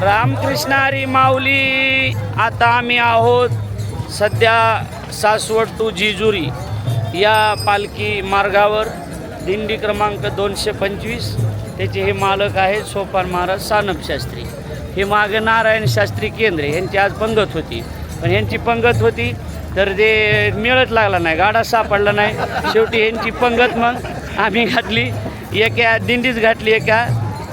रामकृष्ण हरी माऊली. आता आम्ही आहोत सध्या सासवड टू जेजुरी या पालखी मार्गावर. दिंडी क्रमांक 225. त्याचे हे मालक आहेत सोपान महाराज सानप शास्त्री. हे मागे नारायण शास्त्री केंद्रे यांची आज पंगत होती, पण यांची पंगत होती तर ते मिळत लागला नाही, गाडा सापडला नाही. शेवटी यांची पंगत मग आम्ही घातली, एका दिंडीच घातली एका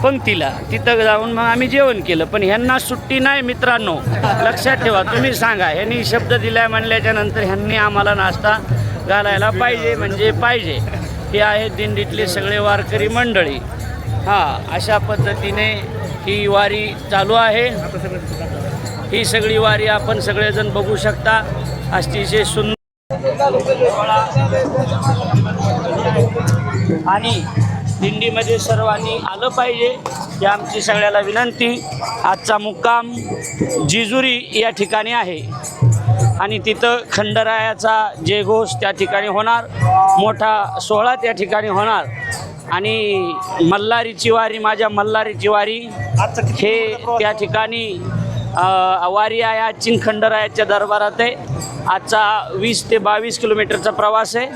पंक्तीला. तिथं जाऊन मग आम्ही जेवण केलं. पण ह्यांना सुट्टी नाही मित्रांनो, लक्षात ठेवा. तुम्ही सांगा, ह्यांनी शब्द दिलाय म्हणल्याच्या नंतर ह्यांनी आम्हाला नाश्ता घालायला पाहिजे म्हणजे पाहिजे. हे आहेत दिंडीतले सगळे वारकरी मंडळी. हां, अशा पद्धतीने ही वारी चालू आहे. ही सगळी वारी आपण सगळेजण बघू शकता. अतिशय सुंदर आणि दिंडीमध्ये सर्वांनी आलं पाहिजे ही आमची सगळ्याला विनंती. आजचा मुक्काम जेजुरी या ठिकाणी आहे आणि तिथं खंडरायाचा जयघोष त्या ठिकाणी होणार, मोठा सोहळा त्या ठिकाणी होणार. आणि मल्हारीची वारी, माझ्या मल्हारीची वारी हे त्या ठिकाणी वारी आहे. आजची खंडरायाच्या दरबारात आहे. आजचा 20 ते 22 किलोमीटरचा प्रवास आहे.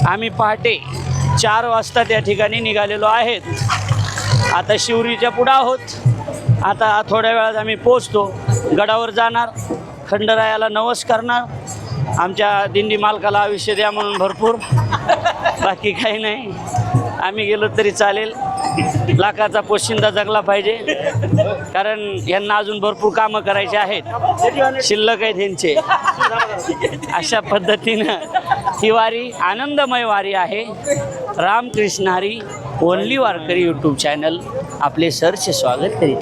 आम्ही पहाटे 4 वाजता त्या ठिकाणी निघालेलो आहेत. आता शिवरीच्या पुढं आहोत. आता थोड्या वेळात आम्ही पोचतो, गडावर जाणार, खंडरायाला नवस करणार. आमच्या दिंडी मालकाला आयुष्य द्या म्हणून भरपूर, बाकी काही नाही. आम्ही गेलो तरी चालेल, लाखाचा पोशिंदा जगला पाहिजे, कारण यांना अजून भरपूर कामं करायचे आहेत, शिल्लक आहेत यांचे. अशा पद्धतीनं ही वारी आनंदमय वारी आहे. रामकृष्ण हरी ओनली वारकरी यूट्यूब चॅनल आपले सरचे स्वागत करीत.